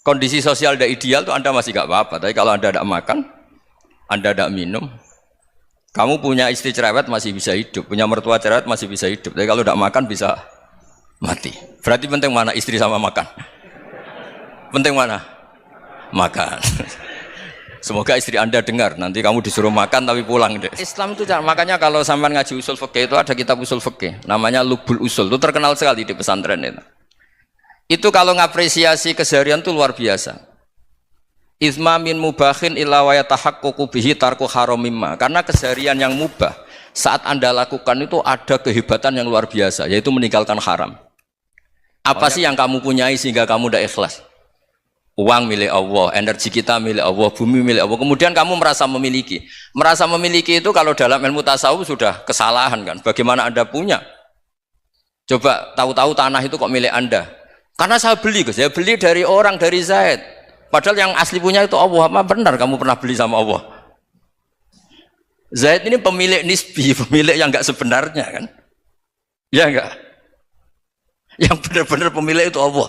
kondisi sosial tidak ideal tuh Anda masih gak apa-apa. Tapi kalau Anda tidak makan, Anda tidak minum, kamu punya istri cerewet masih bisa hidup, punya mertua cerewet masih bisa hidup. Tapi kalau tidak makan bisa mati. Berarti penting mana istri sama makan? Penting mana? Makan. Semoga istri Anda dengar. Nanti kamu disuruh makan tapi pulang deh. Islam itu makanya kalau sampai ngaji usul fikih itu ada kitab usul fikih, namanya Lubul Usul. Itu terkenal sekali di pesantren itu. Itu kalau ngapresiasi keseharian itu luar biasa. Izma min mubahin illa wa yatahaqququ bihi tarku haramimma. Karena keseharian yang mubah saat Anda lakukan itu ada kehebatan yang luar biasa, yaitu meninggalkan haram. Apa sih yang kamu punyai sehingga kamu tidak ikhlas? Uang milik Allah, energi kita milik Allah, bumi milik Allah. Kemudian kamu merasa memiliki. Merasa memiliki itu kalau dalam ilmu tasawuf sudah kesalahan kan. Bagaimana Anda punya? Coba tahu-tahu tanah itu kok milik Anda. Karena saya beli, saya beli dari orang, dari Zaid. Padahal yang asli punya itu Allah. Apa benar kamu pernah beli sama Allah? Zaid ini pemilik nisbi, pemilik yang enggak sebenarnya kan? Ya enggak? Yang benar-benar pemilik itu Allah.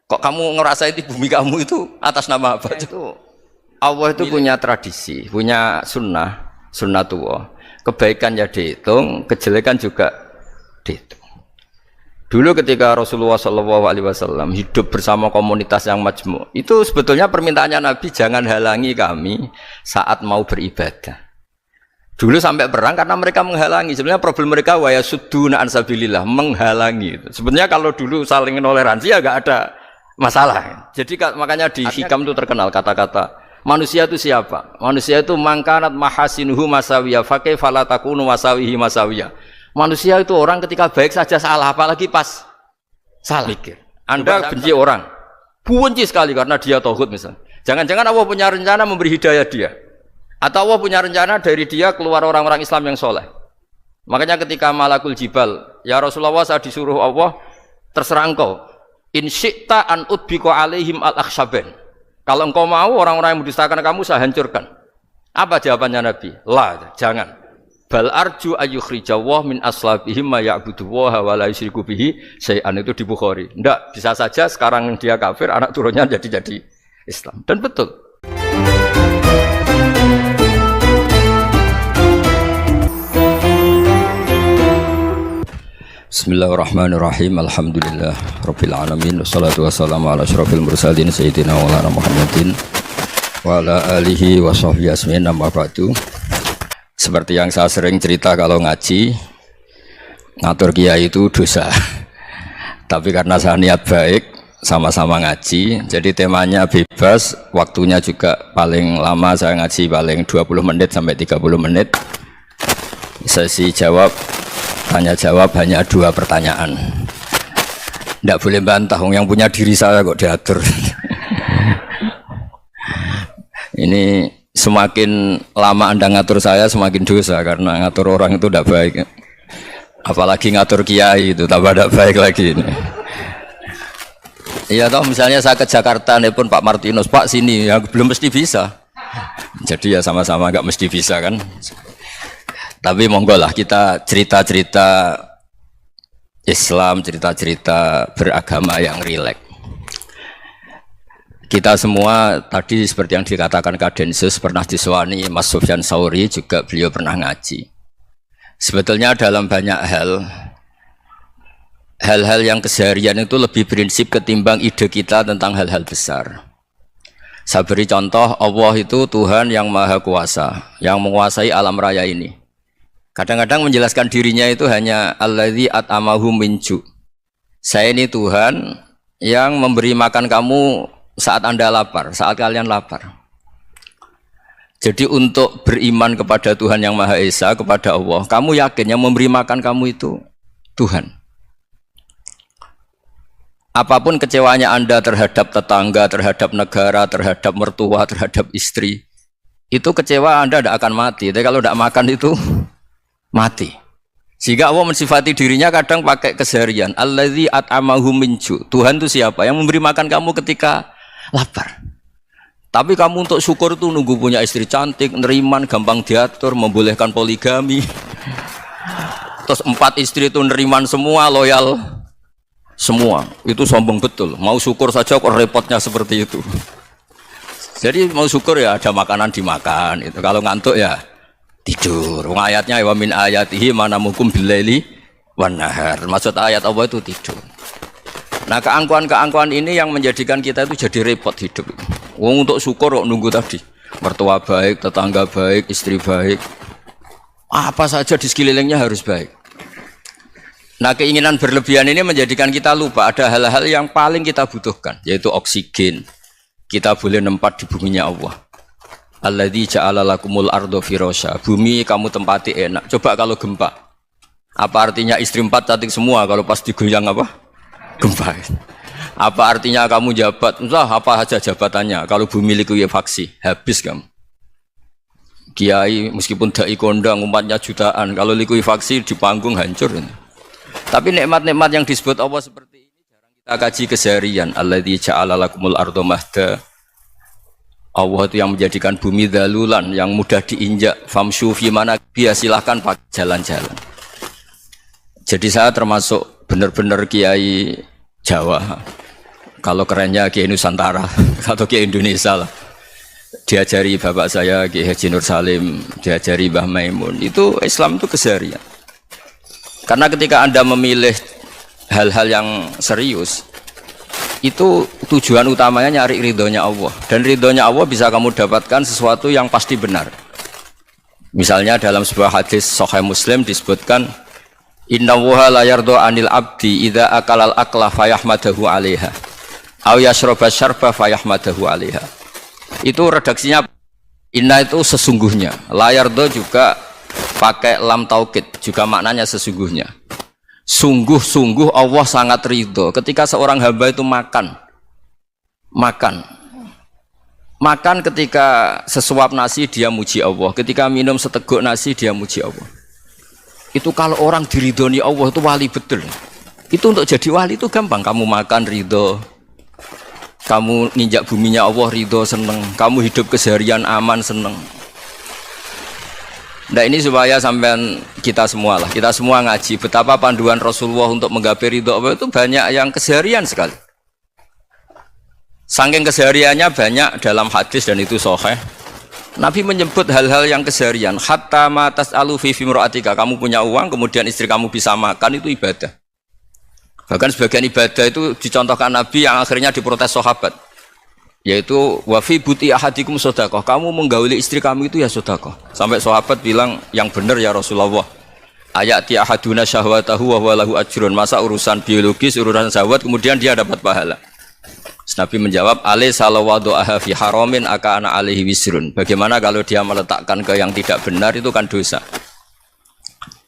Kok kamu ngerasa itu bumi kamu itu atas nama apa? Itu Allah itu punya tradisi, punya sunnah, sunnatullah. Kebaikan ya dihitung, kejelekan juga dihitung. Dulu ketika Rasulullah SAW hidup bersama komunitas yang majmu', itu sebetulnya permintaannya Nabi, jangan halangi kami saat mau beribadah. Dulu sampai perang karena mereka menghalangi. Sebenarnya problem mereka wa yasudduna an sabilillah, menghalangi. Sebenarnya kalau dulu saling toleransi ya enggak ada masalah. Jadi makanya di hikam itu terkenal kata-kata manusia itu siapa? Manusia itu mangkanat mahasinuhu masawiyah fakih falatakunu masawihi masawiyah. Manusia itu orang ketika baik saja salah, apalagi pas salah. Mikir. Anda benci orang, benci sekali karena dia tauhid misalnya. Jangan-jangan Allah punya rencana memberi hidayah dia, atau Allah punya rencana dari dia keluar orang-orang Islam yang soleh. Makanya ketika malakul jibal, ya Rasulullah saya disuruh Allah, terserah engkau. In syi'ta an udbiko alaihim al-akhshaben. Kalau engkau mau orang-orang yang mendustakan kamu saya hancurkan. Apa jawabannya Nabi? La, jangan. Bal arju ayyukhrijawah min aslabihim ma ya'buduwaha wa la yusyriku bihi syai'an. Itu di Bukhari. Enggak, bisa saja sekarang dia kafir, anak turunnya jadi Islam. Dan betul. Bismillahirrahmanirrahim. Alhamdulillah Rabbil alamin. Wassalatu wassalamu ala asyrafil mursalin Sayyidina wa lana Muhammadin wa ala alihi wa sahbihi asmin. Amma ba'du. Seperti yang saya sering cerita kalau ngaji, ngatur kiai itu dosa. Tapi karena saya niat baik, sama-sama ngaji, jadi temanya bebas, waktunya juga paling lama saya ngaji paling 20 menit sampai 30 menit. Sesi jawab tanya jawab hanya 2 pertanyaan. Tidak boleh bantah, yang punya diri saya kok diatur. Ini semakin lama Anda ngatur saya semakin dosa, karena ngatur orang itu tidak baik. Apalagi ngatur kiai itu tambah tidak baik lagi ini. Iya toh, misalnya saya ke Jakarta nelpon Pak Martinus, Pak sini, ya belum mesti bisa. Jadi ya sama-sama nggak mesti bisa kan. Tapi monggo lah kita cerita-cerita Islam, cerita-cerita beragama yang rileks. Kita semua tadi seperti yang dikatakan Kak Densus pernah diswani Mas Sufyan Sauri, juga beliau pernah ngaji. Sebetulnya dalam banyak hal-hal yang keseharian itu lebih prinsip ketimbang ide kita tentang hal-hal besar. Saya beri contoh, Allah itu Tuhan yang Maha Kuasa, yang menguasai alam raya ini. Kadang-kadang menjelaskan dirinya itu hanya alladzi at'amahu min ju'. Saya ini Tuhan yang memberi makan kamu saat Anda lapar, saat kalian lapar. Jadi untuk beriman kepada Tuhan yang Maha Esa, kepada Allah, kamu yakin yang memberi makan kamu itu Tuhan. Apapun kecewanya Anda terhadap tetangga, terhadap negara, terhadap mertua, terhadap istri, itu kecewa Anda tidak akan mati. Tapi kalau tidak makan itu mati. Sehingga Allah mensifati dirinya kadang pakai keseharian. Alladzi at'amahu min ju'. Tuhan itu siapa? Yang memberi makan kamu ketika lapar. Tapi kamu untuk syukur itu nunggu punya istri cantik, neriman, gampang diatur, membolehkan poligami. Terus 4 istri itu neriman semua, loyal semua itu sombong betul. Mau syukur saja kok repotnya seperti itu. Jadi mau syukur ya ada makanan dimakan. Itu kalau ngantuk ya tidur. Wong ayatnya wa min ayatihi manamukum billaili wan nahar. Maksud ayat Allah itu tidur. Nah keangkuhan-keangkuhan ini yang menjadikan kita itu jadi repot hidup. Wong untuk syukur kok nunggu tadi. Mertua baik, tetangga baik, istri baik. Apa saja di sekelilingnya harus baik. Nah keinginan berlebihan ini menjadikan kita lupa ada hal-hal yang paling kita butuhkan, yaitu oksigen. Kita boleh nempat di buminya Allah. Alladzi ja'ala lakumul ardo firasya. Bumi kamu tempati enak. Coba kalau gempa. Apa artinya istri 4 cantik semua kalau pas digoyang apa? Gempa. Apa artinya kamu jabat? Entah apa saja jabatannya. Kalau bumi likuifaksi, habis kamu. Kiai meskipun dai kondang umatnya jutaan, kalau likuifaksi di panggung hancur. Tapi nikmat-nikmat yang disebut Allah seperti ini jarang kita kaji keseharian. Alladzi ja'ala lakumul ardo mahda. Allah itu yang menjadikan bumi dalulan, yang mudah diinjak. Famshu fi mana biya, silahkan pakai jalan-jalan. Jadi saya termasuk benar-benar kiai Jawa. Kalau kerennya kiai Nusantara atau kiai Indonesia lah. Diajari bapak saya Kiai Haji Nur Salim, diajari Mbah Maimun. Itu Islam itu keseharian. Karena ketika Anda memilih hal-hal yang serius, itu tujuan utamanya nyari ridhonya Allah. Dan ridhonya Allah bisa kamu dapatkan sesuatu yang pasti benar. Misalnya dalam sebuah hadis Sahih Muslim disebutkan, Innallaha la yardo anil abdi idza akalal akla fayahmadahu 'alaiha aw yashraba syarba fayahmadahu 'alaiha. Itu redaksinya inna itu sesungguhnya, la yardo juga pakai lam taukid, juga maknanya sesungguhnya. Sungguh-sungguh Allah sangat ridho ketika seorang hamba itu makan ketika sesuap nasi dia muji Allah, ketika minum seteguk nasi dia muji Allah. Itu kalau orang diridhoni Allah itu wali betul. Itu untuk jadi wali itu gampang. Kamu makan ridho, kamu ninjak buminya Allah ridho seneng, kamu hidup keseharian aman seneng. Nah ini supaya sampean kita semua ngaji betapa panduan Rasulullah untuk menggapai ridho Allah itu banyak yang keseharian sekali. Saking kesehariannya banyak dalam hadis dan itu sahih. Nabi menyebut hal-hal yang keseharian. Hatta ma tas'alu fi imra'atika, kamu punya uang kemudian istri kamu bisa makan, itu ibadah. Bahkan sebagian ibadah itu dicontohkan Nabi yang akhirnya diprotes sahabat, yaitu wa fi buti ahadikum sedekah, kamu menggauli istri kamu itu ya sedekah. Sampai sahabat bilang, yang benar ya Rasulullah, ayati ahaduna syahwatahu wa huwa lahu ajrun. Masa urusan biologis, urusan syahwat kemudian dia dapat pahala? Nabi menjawab, alai salawadu'aha fi haramin akana alaihi wisrun. Bagaimana kalau dia meletakkan ke yang tidak benar, itu kan dosa.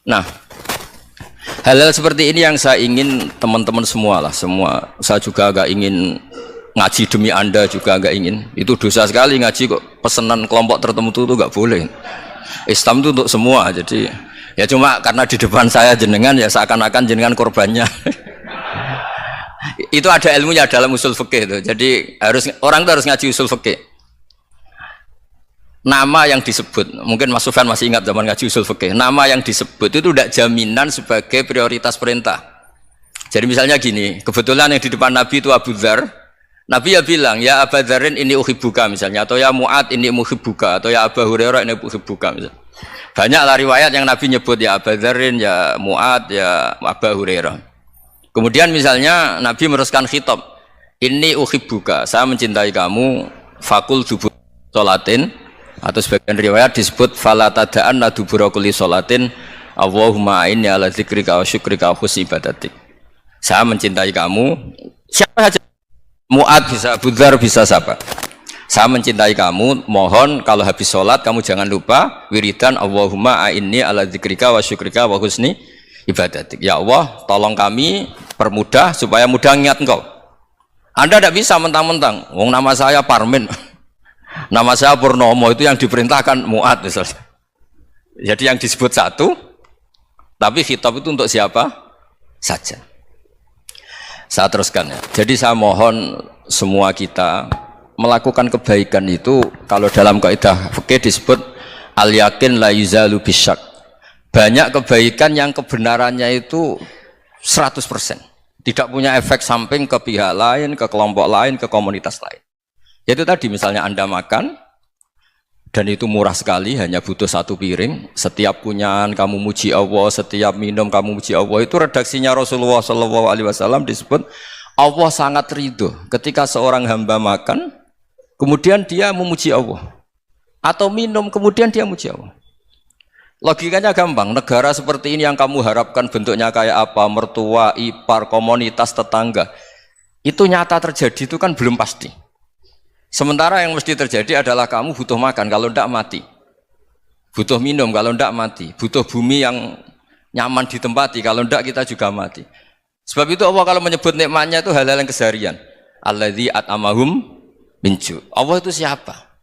Nah, hal-hal seperti ini yang saya ingin teman-teman semua lah, semua. Saya juga agak ingin ngaji demi Anda, juga agak ingin. Itu dosa sekali ngaji kok pesanan kelompok tertentu itu gak boleh. Islam itu untuk semua. Jadi ya cuma karena di depan saya jenengan ya seakan-akan jenengan korbannya. Itu ada ilmunya dalam usul fikih itu. Jadi orang itu harus ngaji usul fikih. Nama yang disebut, mungkin Mas Sufyan masih ingat zaman ngaji usul fikih. Nama yang disebut itu tidak jaminan sebagai prioritas perintah. Jadi misalnya gini, kebetulan yang di depan Nabi itu Abu Dzar. Nabi ya bilang, ya Abu Dzarin ini uhibbuka misalnya, atau ya Mu'ad ini muhibbuka, atau ya Abu Hurairah ini uhibbuka misalnya. Banyaklah riwayat yang Nabi nyebut ya Abu Dzarin, ya Mu'ad, ya Abu Hurairah. Kemudian misalnya Nabi meneruskan khitab, ini uhibbuka, saya mencintai kamu, fakul dubur sholatin, atau sebagian riwayat disebut fala tada'anna dubura kulli sholatin Allahumma inni ala dzikrika wa syukrika wa husni ibadatik. Saya mencintai kamu, siapa saja, Mu'ad bisa, Abu Dzar bisa, siapa. Saya mencintai kamu, mohon kalau habis sholat kamu jangan lupa wiridan Allahumma inni ala dzikrika wa syukrika wa husni ibadatik. Ya Allah, tolong kami permudah supaya mudah ingat engkau. Anda tidak bisa mentang-mentang, wong nama saya Parmin, nama saya Purnomo, itu yang diperintahkan Mu'ad misalnya. Jadi yang disebut satu, tapi khitab itu untuk siapa saja. Saya teruskan ya. Jadi saya mohon semua kita melakukan kebaikan itu, kalau dalam kaidah fikih disebut al yakin la yuzalu bisyak. Banyak kebaikan yang kebenarannya itu 100%. Tidak punya efek samping ke pihak lain, ke kelompok lain, ke komunitas lain. Yaitu tadi misalnya Anda makan, dan itu murah sekali, hanya butuh satu piring. Setiap kunyahan kamu muji Allah, setiap minum kamu muji Allah. Itu redaksinya Rasulullah SAW disebut Allah sangat ridho ketika seorang hamba makan, kemudian dia memuji Allah. Atau minum, kemudian dia muji Allah. Logikanya gampang, negara seperti ini yang kamu harapkan bentuknya kayak apa, mertua, ipar, komunitas, tetangga, itu nyata terjadi itu kan belum pasti. Sementara yang mesti terjadi adalah kamu butuh makan, kalau tidak mati. Butuh minum, kalau tidak mati. Butuh bumi yang nyaman ditempati, kalau tidak kita juga mati. Sebab itu Allah kalau menyebut nikmatnya itu hal-hal yang keseharian. Alladzi at'amahum min ju'. Allah itu siapa?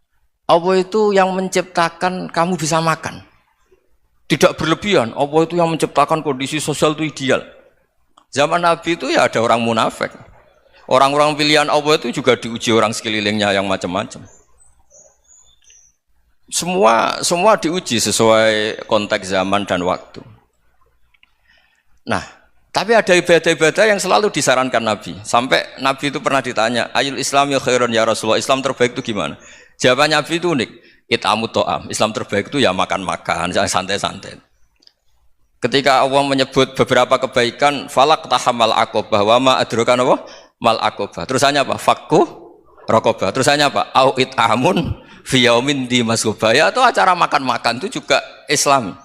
Allah itu yang menciptakan kamu bisa makan. Tidak berlebihan, Allah itu yang menciptakan kondisi sosial itu ideal. Zaman Nabi itu ya ada orang munafik. Orang-orang pilihan Allah itu juga diuji orang sekelilingnya yang macam-macam. Semua diuji sesuai konteks zaman dan waktu. Nah, tapi ada ibadah-ibadah yang selalu disarankan Nabi. Sampai Nabi itu pernah ditanya, Ayul Islam ya khairun ya Rasulullah, Islam terbaik itu gimana? Jawaban Nabi itu unik. It'amut to'am, Islam terbaik itu ya makan-makan, santai-santai. Ketika Allah menyebut beberapa kebaikan, falak tahamal akobah, wa ma adrokan apa? Mal akobah. Terusannya apa? Fakku rokobah. Terusannya apa? Au it'amun fiyaumin di masubah. Ya itu acara makan-makan itu juga Islam.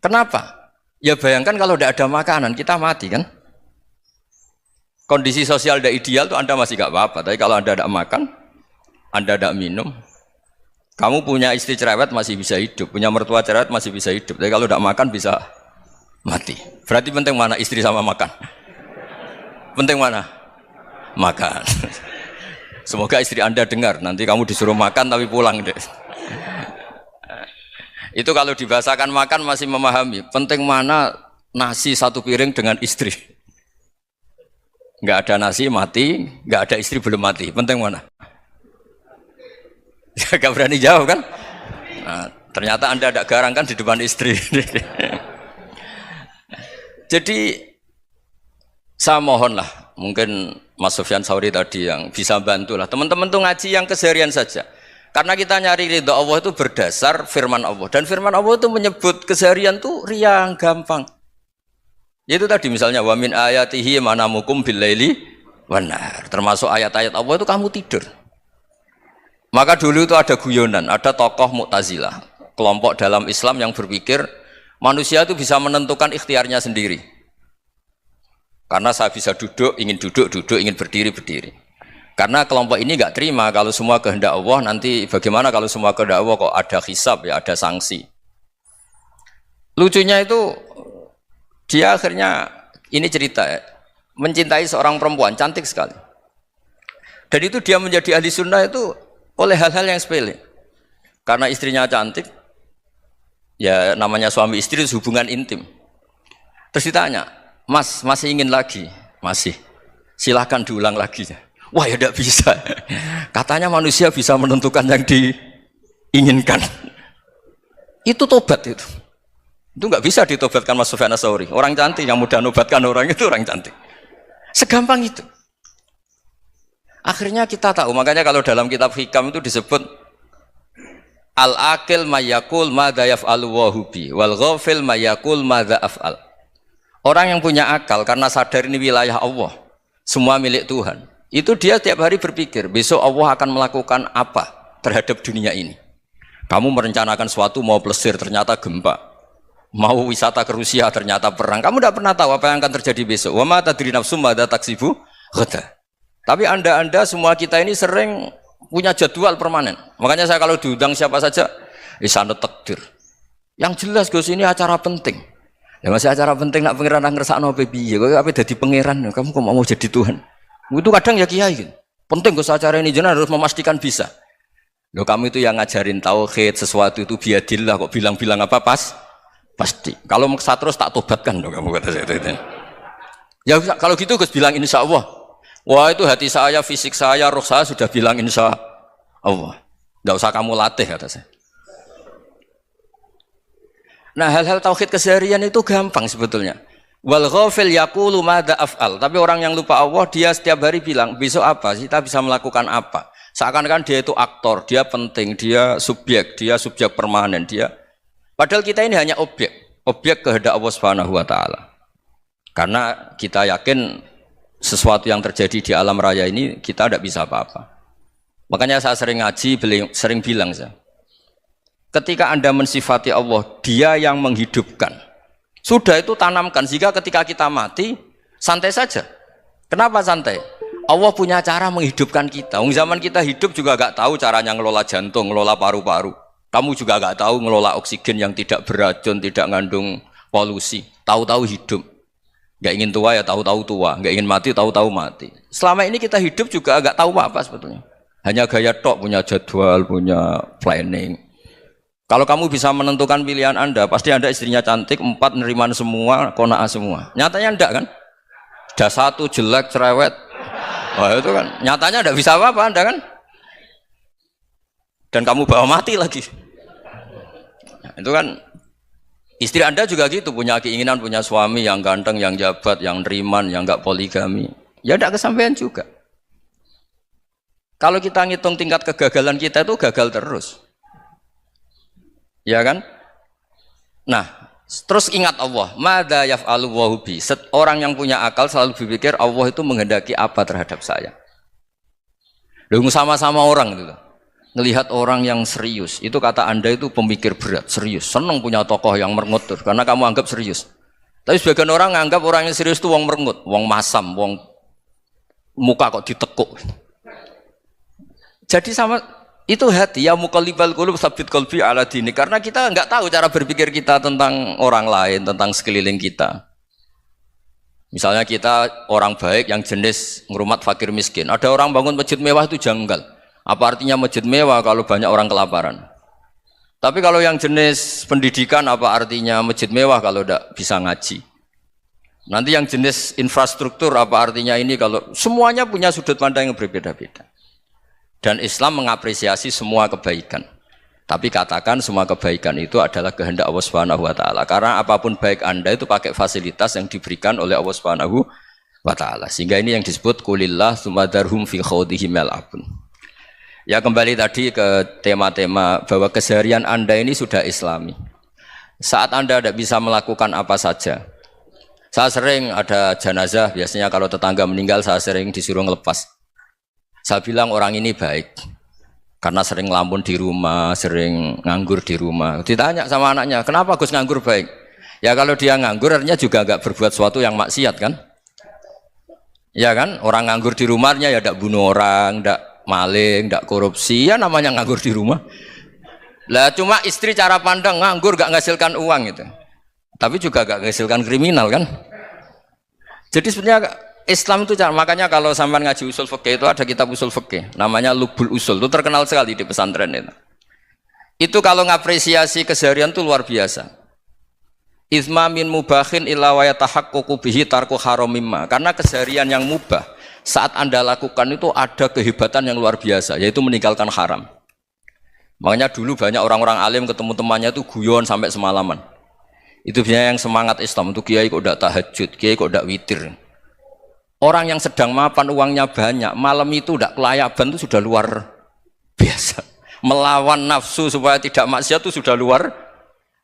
Kenapa? Ya bayangkan kalau tidak ada makanan, kita mati kan? Kondisi sosial tidak ideal itu Anda masih gak apa-apa, tapi kalau Anda tidak makan, Anda tidak minum, kamu punya istri cerewet masih bisa hidup, punya mertua cerewet masih bisa hidup, tapi kalau tidak makan bisa mati. Berarti penting mana istri sama makan? Penting mana? Makan. Semoga istri Anda dengar, nanti kamu disuruh makan tapi pulang deh. Itu kalau dibahasakan makan masih memahami. Penting mana nasi satu piring dengan istri? Nggak ada nasi mati, nggak ada istri belum mati. Penting mana? Gak berani jawab kan? Nah, ternyata Anda ada garang kan di depan istri. Jadi saya mohonlah, mungkin Mas Sufyan Sauri tadi yang bisa bantulah. Teman-teman tuh ngaji yang keseharian saja. Karena kita nyari ridha Allah itu berdasar firman Allah. Dan firman Allah itu menyebut keseharian tuh riang, gampang. Yaitu tadi misalnya wa min ayatihi manamukum billaili wan nahar. Termasuk ayat-ayat Allah itu kamu tidur. Maka dulu itu ada guyonan, ada tokoh Mu'tazilah, kelompok dalam Islam yang berpikir manusia itu bisa menentukan ikhtiarnya sendiri. Karena saya bisa duduk, ingin berdiri, berdiri. Karena kelompok ini nggak terima kalau semua kehendak Allah, nanti bagaimana kalau semua kehendak Allah kok ada hisab ya, ada sanksi. Lucunya itu dia akhirnya ini cerita ya, mencintai seorang perempuan cantik sekali. Dan itu dia menjadi ahli sunnah itu oleh hal-hal yang sepele. Karena istrinya cantik, ya namanya suami istri hubungan intim. Terus ditanya, Mas, masih ingin lagi? Masih. Silahkan diulang lagi. Wah ya tidak bisa. Katanya manusia bisa menentukan yang diinginkan. Itu tobat itu. Itu nggak bisa ditobatkan Mas Sufyan Ats-Tsauri. Orang cantik yang mudah nobatkan orang itu orang cantik. Segampang itu. Akhirnya kita tahu, makanya kalau dalam kitab Hikam itu disebut al-aqil mayyakul madza yaf'alu wa hubi wal ghafil mayyakul madza af'al. Orang yang punya akal karena sadar ini wilayah Allah, semua milik Tuhan. Itu dia tiap hari berpikir, besok Allah akan melakukan apa terhadap dunia ini. Kamu merencanakan suatu mau plesir ternyata gempa. Mau wisata ke Rusia ternyata perang. Kamu tidak pernah tahu apa yang akan terjadi besok. Wa ma tadri nafsum madza taksibu ghadan. Tapi anda semua kita ini sering punya jadwal permanen. Makanya saya kalau diundang siapa saja, sana takdir. Yang jelas Gus ini acara penting. Ya masih acara penting nak pangeran ngersakno piye? Kowe ape dadi pangeran? Kamu kok mau jadi Tuhan? Itu kadang ya kiai gitu. Penting Gus acara ini jenengan harus memastikan bisa. Loh kamu itu yang ngajarin tauhid, sesuatu itu biadillah kok bilang-bilang apa pasti. Kalau maksa terus tak tobatkan loh kamu kata saya itu. Ya kalau gitu Gus bilang insya Allah. Wah itu hati saya, fisik saya, roh saya sudah bilang insya Allah. Tidak usah kamu latih kata saya. Nah hal-hal tauhid keseharian itu gampang sebetulnya. Wal ghafil yaqulu madza af'al. Tapi orang yang lupa Allah dia setiap hari bilang, besok apa? Kita bisa melakukan apa? Seakan-akan dia itu aktor, dia penting, dia subjek permanen, dia. Padahal kita ini hanya objek kehendak Allah Subhanahu wa taala. Karena kita yakin sesuatu yang terjadi di alam raya ini kita tidak bisa apa-apa. Makanya saya sering ngaji, sering bilang saya. Ketika Anda mensifati Allah, Dia yang menghidupkan. Sudah itu tanamkan sehingga ketika kita mati santai saja. Kenapa santai? Allah punya cara menghidupkan kita. Zaman kita hidup juga gak tahu caranya ngelola jantung, ngelola paru-paru. Kamu juga gak tahu ngelola oksigen yang tidak beracun, tidak mengandung polusi. Tahu-tahu hidup. Gak ingin tua ya tahu-tahu tua, gak ingin mati tahu-tahu mati. Selama ini kita hidup juga gak tahu apa sebetulnya. Hanya gaya tok, punya jadwal, punya planning. Kalau kamu bisa menentukan pilihan Anda, pasti Anda istrinya cantik, 4 neriman semua, kona'ah semua. Nyatanya enggak kan? Ada 1 jelek, cerewet. Wah itu kan, nyatanya enggak bisa apa-apa Anda kan? Dan kamu bawa mati lagi. Nah, itu kan, istri Anda juga gitu, punya keinginan, punya suami yang ganteng, yang jabat, yang neriman, yang enggak poligami. Ya enggak kesampaian juga. Kalau kita ngitung tingkat kegagalan kita itu gagal terus. Ya kan? Nah, terus ingat Allah, madza yaf'alu wa bi. Orang yang punya akal selalu berpikir Allah itu menghendaki apa terhadap saya. Lalu sama-sama orang itu loh. Ngelihat orang yang serius, itu kata Anda itu pemikir berat, serius, senang punya tokoh yang merengut karena kamu anggap serius. Tapi sebagian orang menganggap orang yang serius itu wong merengut, wong masam, wong muka kok ditekuk. Jadi sama itu hati ya muqallibal qulub tsabbit qalbi ala dini, karena kita enggak tahu cara berpikir kita tentang orang lain, tentang sekeliling kita. Misalnya kita orang baik yang jenis ngrumat fakir miskin. Ada orang bangun masjid mewah itu janggal. Apa artinya masjid mewah kalau banyak orang kelaparan? Tapi kalau yang jenis pendidikan apa artinya masjid mewah kalau tidak bisa ngaji? Nanti yang jenis infrastruktur apa artinya ini kalau semuanya punya sudut pandang yang berbeda-beda. Dan Islam mengapresiasi semua kebaikan. Tapi katakan semua kebaikan itu adalah kehendak Allah Subhanahu wa taala. Karena apapun baik Anda itu pakai fasilitas yang diberikan oleh Allah Subhanahu wa taala. Sehingga ini yang disebut qulillah tsumadarhum fi khawdihim yal'abun. Ya kembali tadi ke tema-tema bahwa keseharian Anda ini sudah Islami. Saat Anda tidak bisa melakukan apa saja. Saya sering ada jenazah, biasanya kalau tetangga meninggal saya sering disuruh ngelepas. Saya bilang orang ini baik karena sering ngelamun di rumah, sering nganggur di rumah. Ditanya sama anaknya, kenapa Gus nganggur baik? Ya kalau dia nganggur artinya juga enggak berbuat sesuatu yang maksiat kan? Ya kan? Orang nganggur di rumahnya ya enggak bunuh orang, enggak maling, enggak korupsi, ya namanya nganggur di rumah. Lah cuma istri cara pandang nganggur enggak menghasilkan uang gitu. Tapi juga enggak menghasilkan kriminal kan? Jadi sebenarnya Islam itu makanya kalau sampai ngaji usul fikih itu ada kitab usul fikih namanya Lubul Usul, itu terkenal sekali di pesantren itu. Itu kalau ngapresiasi keseharian itu luar biasa. Izma min mubahin illa wa yatahaqqaqu bihi tarku haramimma. Karena keseharian yang mubah saat Anda lakukan itu ada kehebatan yang luar biasa, yaitu meninggalkan haram. Makanya dulu banyak orang-orang alim ketemu temannya itu guyon sampai semalaman. Itu biasanya yang semangat Islam itu kiai kok ndak tahajud, kiai kok ndak witir. Orang yang sedang mapan uangnya banyak, malam itu tidak kelayaban itu sudah luar biasa. Melawan nafsu supaya tidak maksiat itu sudah luar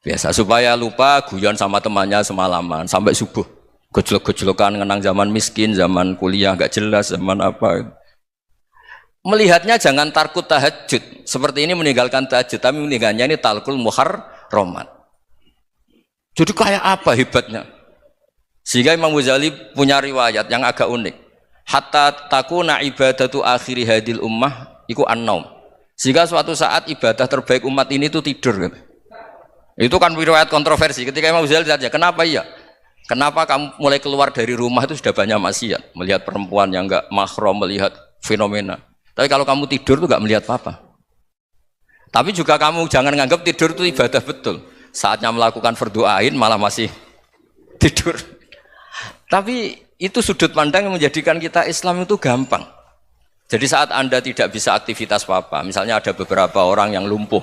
biasa. Supaya lupa guyon sama temannya semalaman sampai subuh. Gejolok-gejolokan ngenang zaman miskin, zaman kuliah nggak jelas, zaman apa. Melihatnya jangan tarkut tahajud. Seperti ini meninggalkan tahajud, tapi meninggalnya ini talkul muharramat. Jadi kayak apa hebatnya? Sehingga Imam Ghazali punya riwayat yang agak unik. Hatta takuna ibadatu akhiri hadil ummah iku an-naum. Sehingga suatu saat ibadah terbaik umat ini itu tidur gitu. Itu kan riwayat kontroversi. Ketika Imam Ghazali ditanya, kenapa iya? Kenapa kamu mulai keluar dari rumah itu sudah banyak maksiat? Melihat perempuan yang enggak mahram, melihat fenomena. Tapi kalau kamu tidur itu enggak melihat apa-apa. Tapi juga kamu jangan menganggap tidur itu ibadah betul. Saatnya melakukan fardhu ain malah masih tidur. Tapi itu sudut pandang yang menjadikan kita Islam itu gampang. Jadi saat Anda tidak bisa aktivitas apa-apa, misalnya ada beberapa orang yang lumpuh.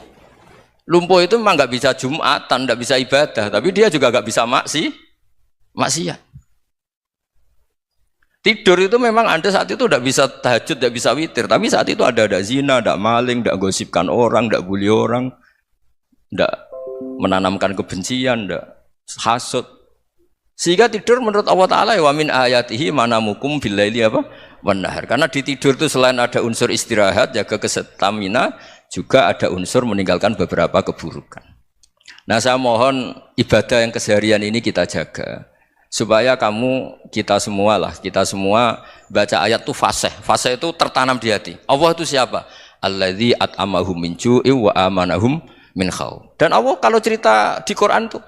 Lumpuh itu memang nggak bisa Jumatan, nggak bisa ibadah, tapi dia juga nggak bisa maksiat. Tidur itu memang Anda saat itu tidak bisa tahajud, tidak bisa witir, tapi saat itu ada zina, ada maling, tidak gosipkan orang, tidak bully orang, tidak menanamkan kebencian, tidak hasud. Sehingga tidur menurut Allah Ta'ala wa min ayatihi manamukum billaili apa? Wan nahar. Karena di tidur itu selain ada unsur istirahat, jaga kestamina, juga ada unsur meninggalkan beberapa keburukan. Nah, saya mohon ibadah yang keseharian ini kita jaga. Supaya kita semua baca ayat itu fasih itu tertanam di hati. Allah itu siapa? Alladzi at'amahum min ju'i wa amanahum min khauf. Dan Allah kalau cerita di Quran itu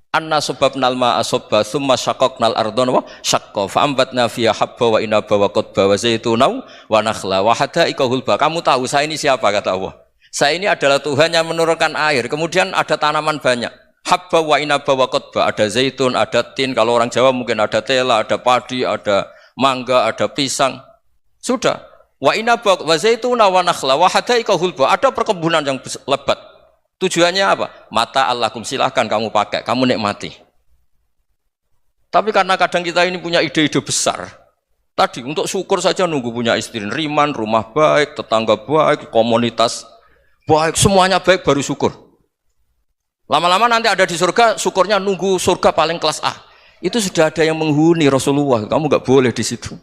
anna sababnal ma'a sabba tsumma syaqqaqnal ardha wa syaqqa fa ambatna fiha habba wa inaba wa qadba wa zaituna wa nakhla wa hada'iqa hulba. Kamu tahu saya ini siapa, kata Allah? Saya ini adalah Tuhan yang menurunkan air, kemudian ada tanaman banyak. Habba wa inaba wa qadba, ada zaitun, ada tin, kalau orang Jawa mungkin ada tela, ada padi, ada mangga, ada pisang. Sudah. Wa inaba wa zaituna wa nakhla wa hada'iqa hulba, ada perkebunan yang lebat. Tujuannya apa? Mata Allahkum, silahkan kamu pakai, kamu nikmati. Tapi karena kadang kita ini punya ide-ide besar. Tadi untuk syukur saja nunggu punya istri riman, rumah baik, tetangga baik, komunitas baik, semuanya baik baru syukur. Lama-lama nanti ada di surga, syukurnya nunggu surga paling kelas A. Itu sudah ada yang menghuni Rasulullah, kamu nggak boleh di situ.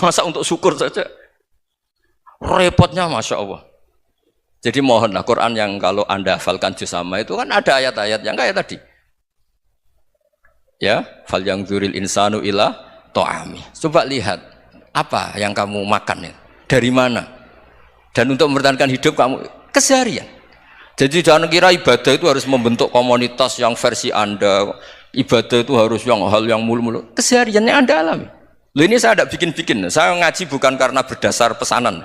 Masa untuk syukur saja repotnya, masya Allah. Jadi mohonlah Quran yang kalau Anda hafalkan juz sama itu kan ada ayat-ayat yang kayak tadi. Ya, fal yang dzuril insanu ila to'ami. Coba lihat apa yang kamu makan, dari mana, dan untuk mempertahankan hidup kamu keseharian. Jadi jangan kira ibadah itu harus membentuk komunitas yang versi Anda. Ibadah itu harus hal yang mulu-mulu. Kesehariannya Anda alami. Loh, ini saya tidak bikin-bikin. Saya ngaji bukan karena berdasar pesanan.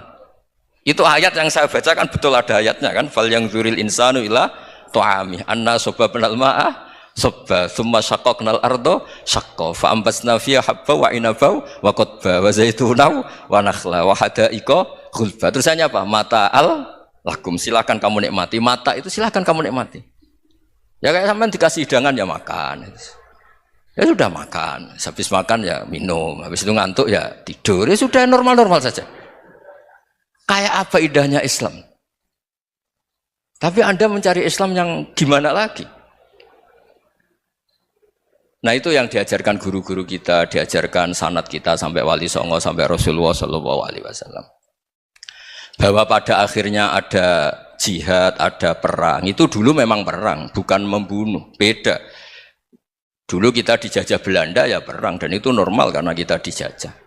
Itu ayat yang saya bacakan betul ada ayatnya kan. Fal yang dzuril insanu ila to'ami. Anna sobabnal ma'a sobba. Thumma syaqqaqnal ardo syaqqa. Fa'ambasna fiha habba wa inabau wa qadba wa zaituna wa nakhla wa hada'iqa ghulba. Terusannya apa? Mata'al lakum, silakan kamu nikmati. Mata itu silakan kamu nikmati. Ya kayak sampean dikasih hidangan ya makan. Ya sudah makan. Habis makan ya minum. Habis itu ngantuk ya tidur. Ya sudah normal-normal saja. Kayak apa indahnya Islam. Tapi Anda mencari Islam yang gimana lagi? Nah, itu yang diajarkan guru-guru kita, diajarkan sanad kita sampai Wali Songo, sampai Rasulullah SAW. Bahwa pada akhirnya ada jihad, ada perang. Itu dulu memang perang, bukan membunuh. Beda. Dulu kita dijajah Belanda ya perang, dan itu normal karena kita dijajah.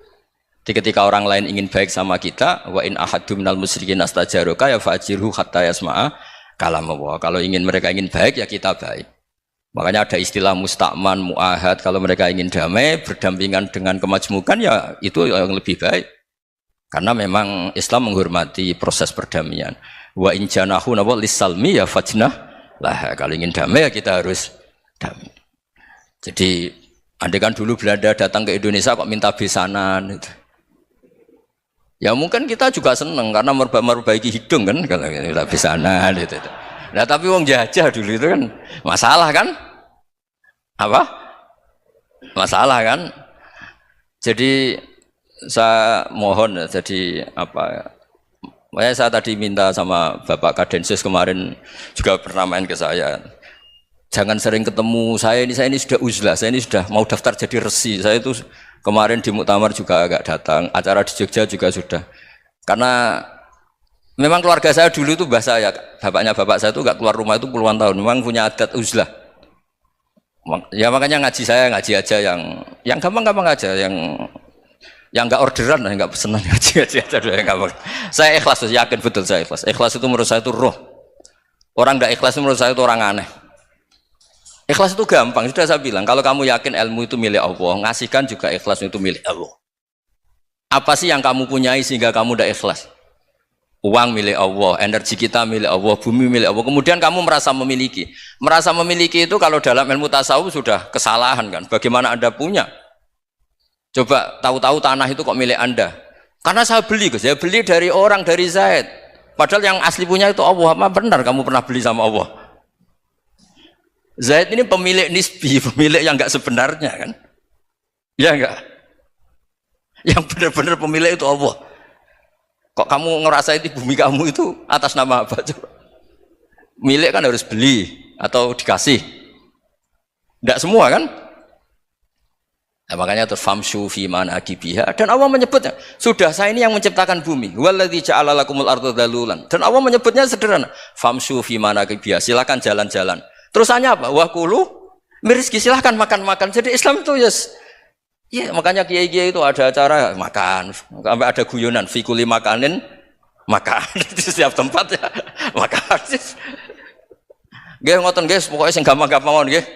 Jadi ketika orang lain ingin baik sama kita, wa in ahadum minal musyrikin astajaroka ya fa'jirhu hatta yasma'a kalam Allah. Kalau mereka ingin baik ya kita baik. Makanya ada istilah musta'man, mu'ahad. Kalau mereka ingin damai, berdampingan dengan kemajmukan ya itu yang lebih baik. Karena memang Islam menghormati proses perdamaian. Wa in janahu nawa lisalmi ya fajnah lah. Kalau ingin damai ya kita harus damai. Jadi andai kan dulu Belanda datang ke Indonesia kok minta besanan gitu. Ya mungkin kita juga seneng karena memperbaiki hidung kan kalau minta besanan gitu. Nah tapi wong jajah dulu itu kan masalah kan? Apa? Masalah kan? Jadi saya mohon, jadi apa? Saya tadi minta sama Bapak Kadensus kemarin juga pernah main ke saya. Jangan sering ketemu saya ini sudah uzlah, saya ini sudah mau daftar jadi resi. Saya itu kemarin di muktamar juga agak datang, acara di Jogja juga sudah. Karena memang keluarga saya dulu itu bahasa ya, bapaknya bapak saya itu nggak keluar rumah itu puluhan tahun. Memang punya adat uzlah. Ya makanya ngaji saya ngaji aja yang gampang-gampang aja, yang nggak orderan, nggak pesenan ngaji aja dulu yang gampang. Saya ikhlas, yakin betul saya ikhlas. Ikhlas itu menurut saya itu roh. Orang nggak ikhlas menurut saya itu orang aneh. Ikhlas itu gampang, sudah saya bilang. Kalau kamu yakin ilmu itu milik Allah, ngasihkan juga ikhlas itu milik Allah. Apa sih yang kamu punyai sehingga kamu udah ikhlas? Uang milik Allah, energi kita milik Allah, bumi milik Allah. Kemudian kamu merasa memiliki. Merasa memiliki itu kalau dalam ilmu tasawuf sudah kesalahan kan. Bagaimana Anda punya? Coba tahu-tahu tanah itu kok milik Anda. Karena saya beli, saya beli dari orang, dari Zaid. Padahal yang asli punya itu Allah. Apa benar kamu pernah beli sama Allah? Zaid ini pemilik nisbi, pemilik yang enggak sebenarnya kan. Ya enggak? Yang benar-benar pemilik itu Allah. Kok kamu ngerasa itu bumi kamu itu atas nama apa? Coba. Milik kan harus beli atau dikasih. Tidak semua kan? Nah, makanya terus famshu fi manakibiha, dan Allah menyebutnya, sudah saya ini yang menciptakan bumi. Waladzi ja'ala lakumul arda dhalulan. Dan Allah menyebutnya sederhana, famshu fi manakibiha, silakan jalan-jalan. Terusannya apa? Wa kulu mirizki, silakan makan-makan. Jadi Islam itu ya makanya kiai-kiai itu ada acara makan, sampai ada guyonan fi kulli makanin makan. Di setiap tempat ya makan. Nggih ngoten nggih, pokoke sing gampang-gampang mawon nggih.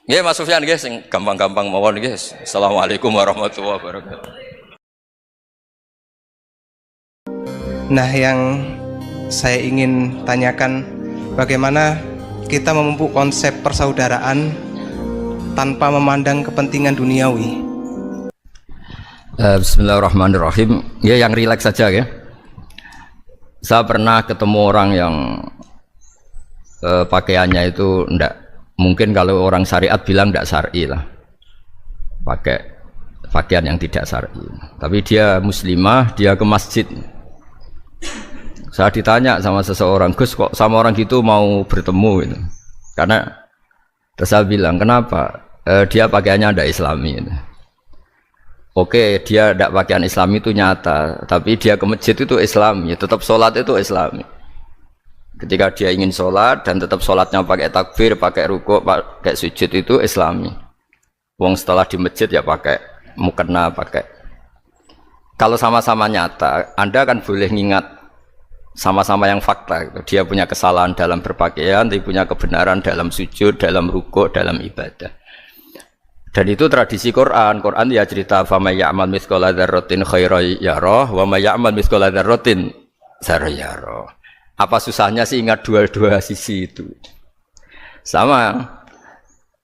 Nggih Mas Sufyan nggih sing gampang-gampang mawon nggih. Assalamualaikum warahmatullahi wabarakatuh. Nah, yang saya ingin tanyakan, bagaimana kita memupuk konsep persaudaraan tanpa memandang kepentingan duniawi? Bismillahirrahmanirrahim. Ya yang rileks saja ya. Saya pernah ketemu orang yang pakaiannya itu enggak, mungkin kalau orang syariat bilang enggak syar'i lah, pakai pakaian yang tidak syar'i. Tapi dia muslimah, dia ke masjid. Saya ditanya sama seseorang, Gus kok sama orang gitu mau bertemu gitu. Karena terus saya bilang, kenapa? Dia pakaiannya tidak islami gitu. Oke, dia tidak pakaian islami itu nyata, tapi dia ke masjid itu islami, tetap sholat itu islami. Ketika dia ingin sholat dan tetap sholatnya pakai takbir, pakai rukuk, pakai sujud itu islami. Wong setelah di masjid ya pakai mukena, pakai. Kalau sama-sama nyata, Anda kan boleh ngingat sama-sama yang fakta gitu. Dia punya kesalahan dalam berpakaian, dia punya kebenaran dalam sujud, dalam rukuk, dalam ibadah. Dan itu tradisi Quran. Quran ya cerita famay ya'mal mithqala dzarratin khairan yarah wa may ya'mal mithqala dzarratin syarran yarah. Apa susahnya sih ingat dua-dua sisi itu? Sama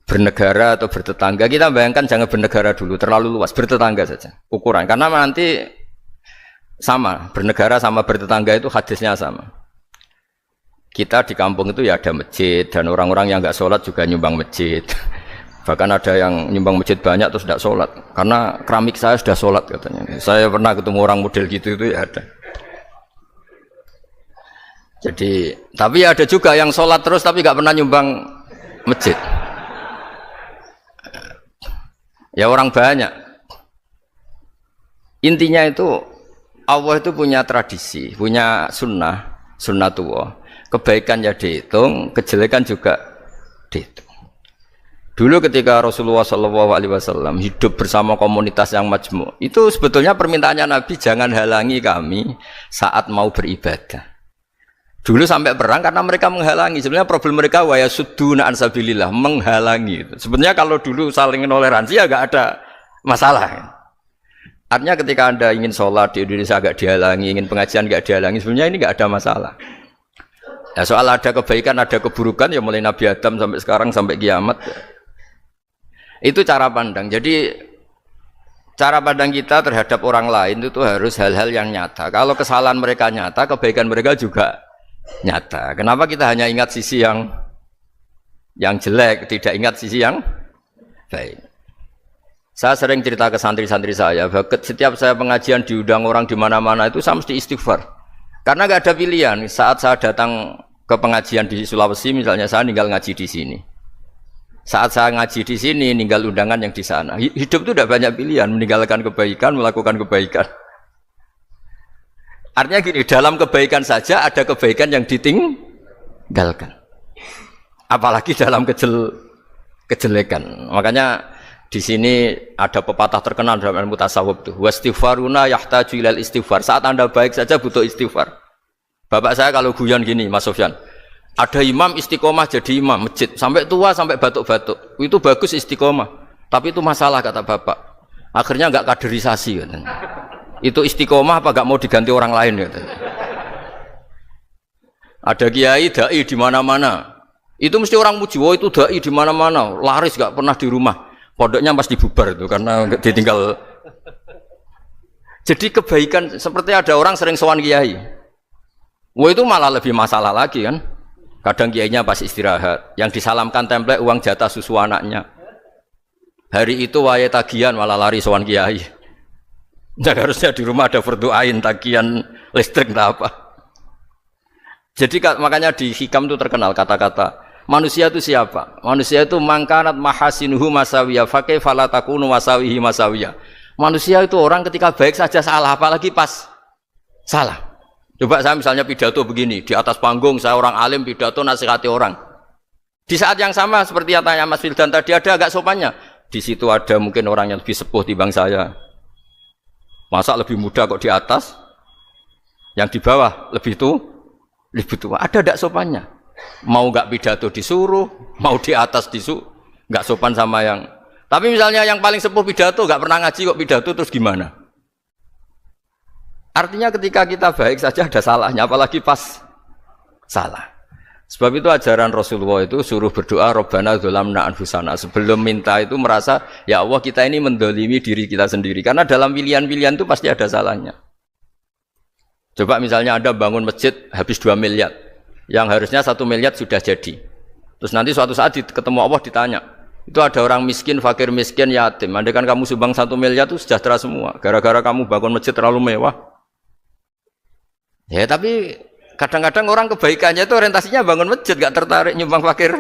bernegara atau bertetangga, kita bayangkan jangan bernegara dulu, terlalu luas, bertetangga saja ukuran. Karena nanti sama, bernegara sama bertetangga itu hadisnya sama. Kita di kampung itu ya ada masjid, dan orang-orang yang nggak sholat juga nyumbang masjid. Bahkan ada yang nyumbang masjid banyak terus tidak sholat, karena keramik saya sudah sholat katanya. Saya pernah ketemu orang model gitu itu ya ada. Jadi, tapi ada juga yang sholat terus tapi nggak pernah nyumbang masjid. Ya orang banyak. Intinya itu Allah itu punya tradisi, punya sunnatullah. Kebaikan ya dihitung, kejelekan juga dihitung. Dulu ketika Rasulullah SAW hidup bersama komunitas yang majmu', itu sebetulnya permintaannya Nabi, jangan halangi kami saat mau beribadah. Dulu sampai perang karena mereka menghalangi. Sebenarnya problem mereka wa yasudduna an sabilillah, menghalangi. Sebenarnya kalau dulu saling toleransi ya nggak ada masalah. Artinya ketika Anda ingin sholat di Indonesia agak dihalangi, ingin pengajian nggak dihalangi, sebenarnya ini nggak ada masalah. Ya, soal ada kebaikan, ada keburukan, ya mulai Nabi Adam sampai sekarang sampai kiamat. Itu cara pandang. Jadi cara pandang kita terhadap orang lain itu harus hal-hal yang nyata. Kalau kesalahan mereka nyata, kebaikan mereka juga nyata. Kenapa kita hanya ingat sisi yang jelek, tidak ingat sisi yang baik? Saya sering cerita ke santri-santri saya, bahwa setiap saya pengajian diundang orang di mana-mana itu saya mesti istighfar. Karena nggak ada pilihan. Saat saya datang ke pengajian di Sulawesi, misalnya saya tinggal ngaji di sini. Saat saya ngaji di sini, ninggal undangan yang di sana. Hidup itu tidak banyak pilihan, meninggalkan kebaikan, melakukan kebaikan. Artinya gini, dalam kebaikan saja ada kebaikan yang ditinggalkan. Apalagi dalam kejelekan. Makanya di sini ada pepatah terkenal dalam ilmu tasawuf tuh. Wastighfaruna yahtaju ilal istighfar. Saat Anda baik saja butuh istighfar. Bapak saya kalau guyon gini, Mas Sofyan. Ada imam istiqomah jadi imam masjid sampai tua sampai batuk-batuk, itu bagus istiqomah, tapi itu masalah kata bapak, akhirnya nggak kaderisasi katanya. Itu istiqomah apa nggak mau diganti orang lain katanya. Ada kiai dai di mana-mana, itu mesti orang muji, oh itu dai di mana-mana, laris nggak pernah di rumah, pondoknya pasti bubar itu karena ditinggal. Jadi kebaikan seperti ada orang sering sowan kiai, wah itu malah lebih masalah lagi kan. Kadang kiainya pas istirahat, yang disalamkan template uang jatah susu anaknya. Hari itu wae tagihan malah lari sowan kiai. Nah, harusnya di rumah ada berdoain tagihan listrik entah apa. Jadi makanya di hikam itu terkenal kata-kata manusia itu siapa? Manusia itu mangkanat mahasinuhu masawiya fakih falatakunu masawihi masawiya. Manusia itu orang ketika baik saja salah, apalagi pas salah. Coba saya misalnya pidato begini, di atas panggung saya orang alim pidato nasihati orang. Di saat yang sama seperti yang tanya Mas Wildan tadi, ada agak sopannya. Di situ ada mungkin orang yang lebih sepuh timbang saya. Masa lebih muda kok di atas? Yang di bawah lebih tua. Ada tidak sopannya? Mau nggak pidato disuruh, mau di atas disuruh, nggak sopan sama yang. Tapi misalnya yang paling sepuh pidato nggak pernah ngaji kok pidato terus gimana? Artinya ketika kita baik saja ada salahnya, apalagi pas salah. Sebab itu ajaran Rasulullah itu suruh berdoa Rabbana dzolamna anfusana. Sebelum minta itu merasa ya Allah kita ini mendolimi diri kita sendiri. Karena dalam pilihan-pilihan itu pasti ada salahnya. Coba misalnya Anda bangun masjid habis 2 miliar. Yang harusnya 1 miliar sudah jadi. Terus nanti suatu saat ketemu Allah ditanya. Itu ada orang miskin, fakir miskin, yatim. Andai kan kamu sumbang 1 miliar itu sejahtera semua. Gara-gara kamu bangun masjid terlalu mewah. Ya tapi kadang-kadang orang kebaikannya itu orientasinya bangun masjid, gak tertarik nyumbang fakir.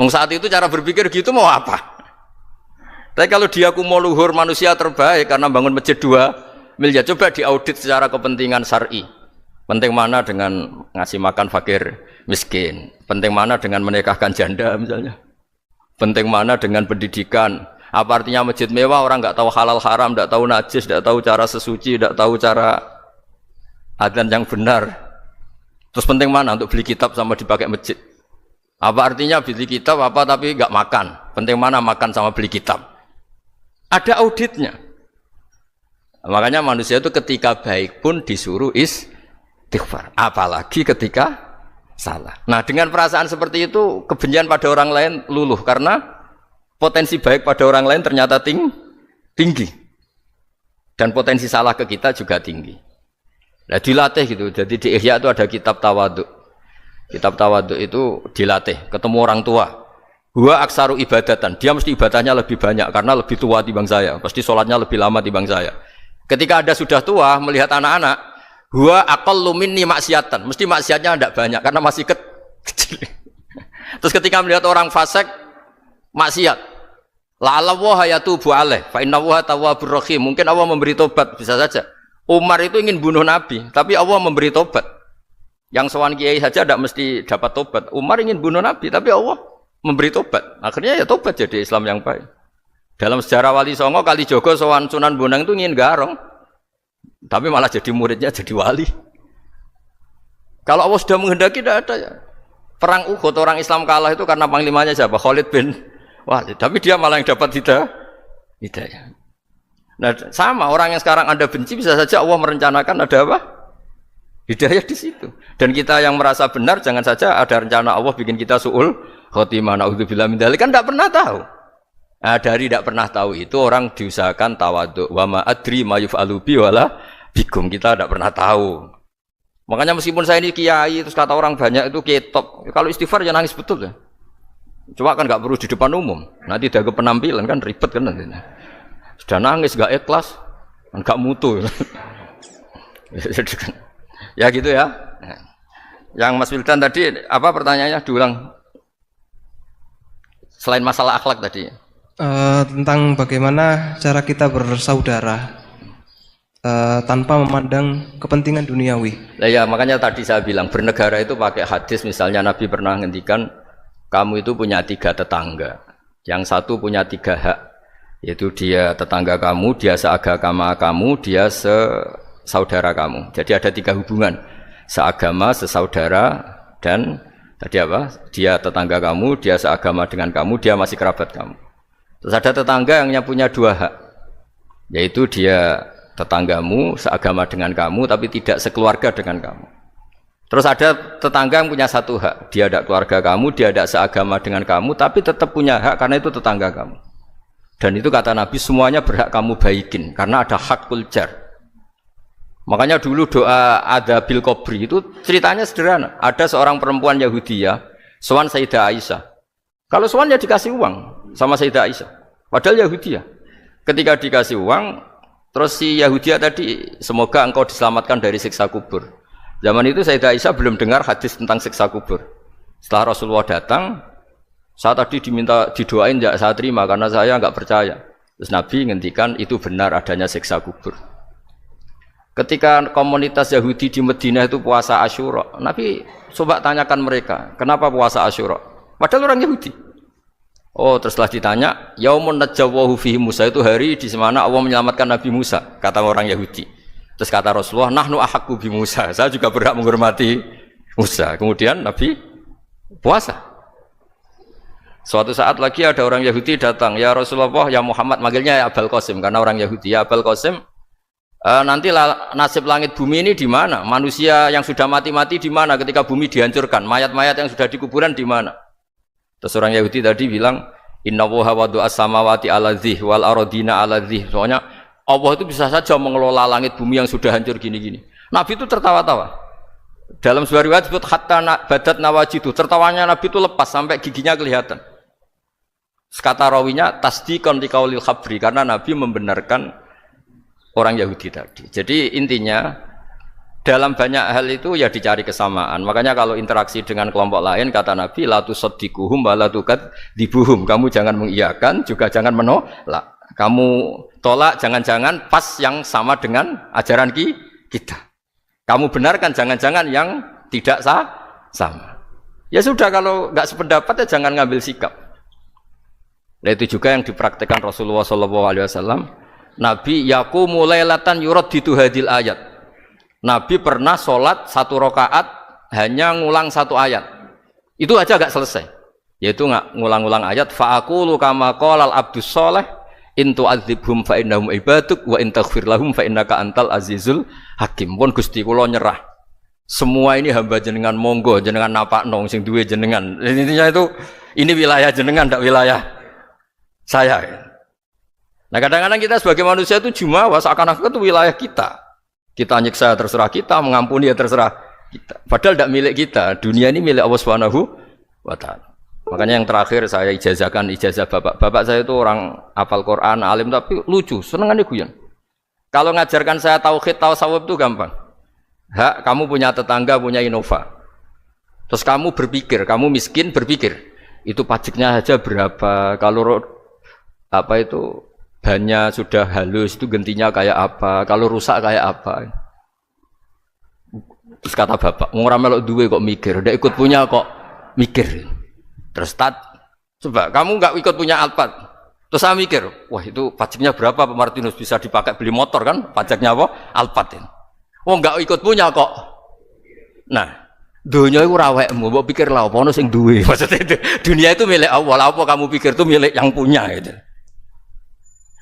Saat itu cara berpikir gitu mau apa? Tapi kalau dia mau luhur manusia terbaik karena bangun masjid 2 miliar, coba diaudit secara kepentingan syar'i. Penting mana dengan ngasih makan fakir miskin? Penting mana dengan menikahkan janda misalnya? Penting mana dengan pendidikan? Apa artinya masjid mewah orang nggak tahu halal haram, nggak tahu najis, nggak tahu cara sesuci, nggak tahu cara adzan yang benar. Terus penting mana untuk beli kitab sama dipakai masjid? Apa artinya beli kitab apa tapi nggak makan? Penting mana makan sama beli kitab? Ada auditnya. Makanya manusia itu ketika baik pun disuruh istighfar, apalagi ketika salah. Nah dengan perasaan seperti itu kebencian pada orang lain luluh karena potensi baik pada orang lain ternyata tinggi dan potensi salah ke kita juga tinggi. Nah dilatih gitu. Jadi di Ihya itu ada kitab tawadhu. Kitab tawadhu itu dilatih ketemu orang tua. Huwa aksaru ibadatan. Dia mesti ibadahnya lebih banyak karena lebih tua timbang saya. Pasti sholatnya lebih lama timbang saya. Ketika Anda sudah tua melihat anak-anak, huwa aqallu minni maksiatan. Mesti maksiatnya tidak banyak karena masih kecil. Terus ketika melihat orang fasik maksiat, la'allahu yatubu alaih fa innahu tawwabur rahim. Mungkin Allah memberi tobat, bisa saja. Umar itu ingin bunuh Nabi, tapi Allah memberi tobat. Yang sowan kiai saja tidak mesti dapat tobat. Umar ingin bunuh Nabi, tapi Allah memberi tobat. Akhirnya ya tobat jadi Islam yang baik. Dalam sejarah Wali Songo, Kalijogo sowan Sunan Bonang itu ingin garong, tapi malah jadi muridnya jadi wali. Kalau Allah sudah menghendaki tidak ada ya. Perang Uhud orang Islam kalah itu karena panglimanya siapa? Khalid bin Walid. Tapi dia malah yang dapat hidayah. Nah sama orang yang sekarang Anda benci bisa saja Allah merencanakan ada apa? Hidayah di situ. Dan kita yang merasa benar jangan saja ada rencana Allah bikin kita su'ul khotimah naudzubillah min dzalik, kan tidak pernah tahu. Nah, dari tidak pernah tahu itu orang diusahakan tawadhu. Wa ma adri ma yuf'alu bi wala bikum, kita tidak pernah tahu. Makanya meskipun saya ini kiai terus kata orang banyak itu ketop. Kalau istighfar ya nangis betul ya. Cuma kan nggak perlu di depan umum. Nanti ada penampilan kan ribet kan nanti. Sudah nangis gak ikhlas, gak mutu. Ya gitu ya. Yang Mas Wildan tadi apa pertanyaannya diulang? Selain masalah akhlak tadi. Tentang bagaimana cara kita bersaudara tanpa memandang kepentingan duniawi. Nah ya makanya tadi saya bilang bernegara itu pakai hadis, misalnya Nabi pernah ngendikan kamu itu punya 3 tetangga. Yang satu punya 3 hak. Yaitu dia tetangga kamu, dia seagama kamu, dia sesaudara kamu. Jadi ada 3 hubungan, seagama, sesaudara, dan tadi apa? Dia tetangga kamu, dia seagama dengan kamu, dia masih kerabat kamu. Terus ada tetangga yang punya 2 hak, yaitu dia tetanggamu, seagama dengan kamu, tapi tidak sekeluarga dengan kamu. Terus ada tetangga yang punya 1 hak, dia ada keluarga kamu, dia ada seagama dengan kamu, tapi tetap punya hak karena itu tetangga kamu. Dan itu kata Nabi semuanya berhak kamu baikin karena ada hakul jar. Makanya dulu doa ada bil kubri itu ceritanya sederhana. Ada seorang perempuan Yahudi ya, sowan Sayyidah Aisyah. Kalau sowan ya dikasih uang sama Sayyidah Aisyah. Padahal Yahudi ya. Ketika dikasih uang, terus si Yahudi tadi, semoga engkau diselamatkan dari siksa kubur. Zaman itu Sayyidah Aisyah belum dengar hadis tentang siksa kubur. Setelah Rasulullah datang, saya tadi diminta didoain, tidak saya terima karena saya nggak percaya. Terus Nabi ngendikan itu benar adanya siksa kubur. Ketika komunitas Yahudi di Madinah itu puasa Asyura, Nabi coba tanyakan mereka, kenapa puasa Asyura? Padahal orang Yahudi. Oh, terus setelah ditanya, Yaumun najjawahu fihi Musa, itu hari di mana Allah menyelamatkan Nabi Musa, kata orang Yahudi. Terus kata Rasulullah, nahnu ahaqqu bi Musa, saya juga berhak menghormati Musa. Kemudian Nabi puasa. Suatu saat lagi ada orang Yahudi datang, ya Rasulullah, ya Muhammad, manggilnya ya Abul Qasim karena orang Yahudi. Ya Abul Qasim, nanti nasib langit bumi ini di mana? Manusia yang sudah mati-mati di mana ketika bumi dihancurkan? Mayat-mayat yang sudah di kuburan di mana? Terus orang Yahudi tadi bilang, Inna woha wadu as-samawati ala dzih wal arodina ala dzih. Soalnya Allah itu bisa saja mengelola langit bumi yang sudah hancur gini-gini. Nabi itu tertawa-tawa. Dalam sebuah riwayat disebut hatta badat nawajidu. Tertawanya Nabi itu lepas sampai giginya kelihatan. Kata rawinya tasdiqan liqaulil khabri, karena Nabi membenarkan orang Yahudi tadi. Jadi intinya dalam banyak hal itu ya dicari kesamaan. Makanya kalau interaksi dengan kelompok lain, kata Nabi, la tusaddiquhum wa la tukadzdibuhum. Kamu jangan mengiyakan, juga jangan menolak. Kamu tolak, jangan-jangan pas yang sama dengan ajaran kita. Kamu benarkan, jangan-jangan yang tidak sama. Ya sudah, kalau nggak sependapat ya jangan ngambil sikap. Nah, itu juga yang dipraktekkan Rasulullah SAW. Nabi yaqumu lailatan yuraddidu hadil ayat. Nabi pernah sholat 1 rakaat hanya ngulang 1 ayat. Itu aja gak selesai. Yaitu ngulang-ngulang ayat. Fa'akulu kama qolal abdus sholeh in tu'adzibhum fa'innahum ibaduk wa in taghfir lahum fa'innaka antal azizul hakim. Pun Gusti kula nyerah. Semua ini hamba jenengan, monggo jenengan napakno sing duwe jenengan. Intinya itu ini wilayah jenengan, ndak wilayah saya. Nah, kadang-kadang kita sebagai manusia itu jumawa seakan-akan itu wilayah kita. Kita nyiksa terserah kita, mengampuni ya terserah kita. Padahal tidak milik kita. Dunia ini milik Allah Subhanahu wa Ta'ala. Makanya yang terakhir saya ijazahkan ijazah bapak. Bapak saya itu orang hafal Quran, alim tapi lucu, senengannya guyon. Kalau ngajarkan saya tauhid, tasawuf itu gampang. Hak, kamu punya tetangga, punya Innova. Terus kamu berpikir, kamu miskin berpikir. Itu pajaknya aja berapa? Kalau bannya sudah halus itu gantinya kayak apa, kalau rusak kayak apa. Terus kata bapak, orang melok duwe kok mikir, udah ikut punya kok mikir. Terus coba kamu nggak ikut punya Alphard, terus saya mikir, wah itu pajaknya berapa Pak Martinus, bisa dipakai beli motor kan, pajaknya apa? Alphard ini. Oh nggak ikut punya kok. Nah, dunia itu rawekmu, mau pikir lah, apa sing duwe. Maksudnya itu, dunia itu milik Allah, apa kamu pikir itu milik yang punya gitu.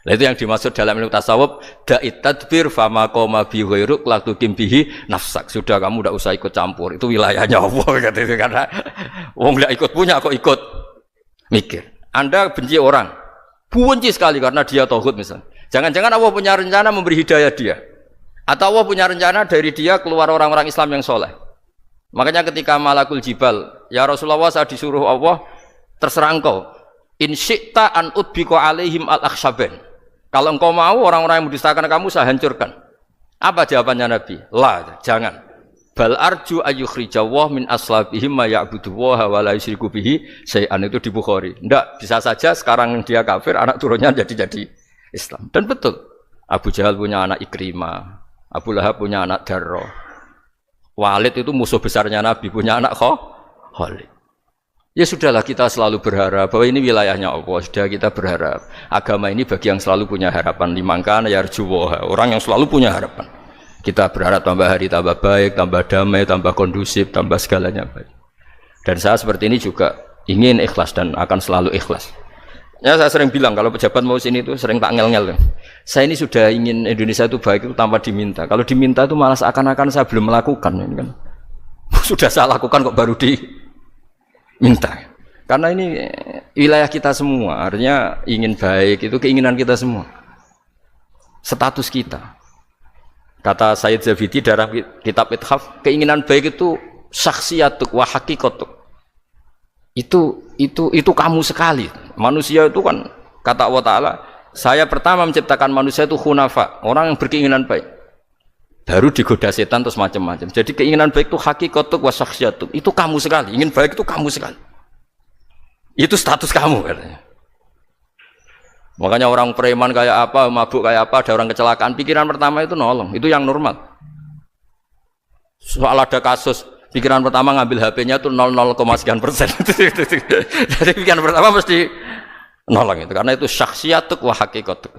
Nah, itu yang dimaksud dalam ilmu tasawuf, da'it tadbir fama qoma bi ghairuk la tuqim bihi nafsak. Sudah kamu tidak usah ikut campur, itu wilayahnya Allah kata itu, karena wong enggak ikut punya kok ikut mikir. Anda benci orang, benci sekali karena dia tauhid misalnya. Jangan-jangan Allah punya rencana memberi hidayah dia. Atau Allah punya rencana dari dia keluar orang-orang Islam yang soleh. Makanya ketika Malakul Jibal, ya Rasulullah saya disuruh Allah, terserah engkau. In syi'ta an udbiko alaihim al-akhshaban. Kalau engkau mau orang-orang yang mendustakan kamu saya hancurkan. Apa jawabannya Nabi? La, jangan. Bal arju ayyukhrijawah min aslabihim ma ya'buduwaha wa la yusyriku bihi syai'an, itu di Bukhari. Enggak, bisa saja sekarang dia kafir, anak turunnya jadi Islam. Dan betul. Abu Jahal punya anak Ikrimah, Abu Lahab punya anak Darrah. Walid itu musuh besarnya Nabi, punya anak Khalid. Ya sudahlah, kita selalu berharap bahwa ini wilayahnya Allah. Sudah, kita berharap agama ini bagi yang selalu punya harapan. Limangkan yarjuwoha, orang yang selalu punya harapan. Kita berharap tambah hari tambah baik, tambah damai, tambah kondusif, tambah segalanya baik. Dan saya seperti ini juga ingin ikhlas dan akan selalu ikhlas. Ya, saya sering bilang kalau pejabat mau sini itu sering tak ngel-ngel. Saya ini sudah ingin Indonesia itu baik itu tanpa diminta. Kalau diminta itu malah seakan-akan saya belum melakukan, kan? Sudah saya lakukan kok baru minta, karena ini wilayah kita semua, artinya ingin baik itu keinginan kita semua, status kita. Kata Sayyid Zabidi dalam kitab Ithaf, keinginan baik itu syakhsiyatuk wa hakikatuk. Itu kamu sekali. Manusia itu kan Kata Allah Ta'ala, saya pertama menciptakan manusia itu hunafa, orang yang berkeinginan baik. Baru digoda setan terus macam-macam. Jadi keinginan baik itu hakikatuk wa syakhsiyatuk. Itu kamu sekali. Ingin baik itu kamu sekali. Itu status kamu katanya. Makanya orang preman kayak apa, mabuk kayak apa, ada orang kecelakaan, pikiran pertama itu nolong. Itu yang normal. Soal ada kasus, pikiran pertama ngambil HP-nya itu 00, sekian persen. Jadi pikiran pertama mesti nolong itu. Karena itu syakhsiyatuk wa hakikatuk.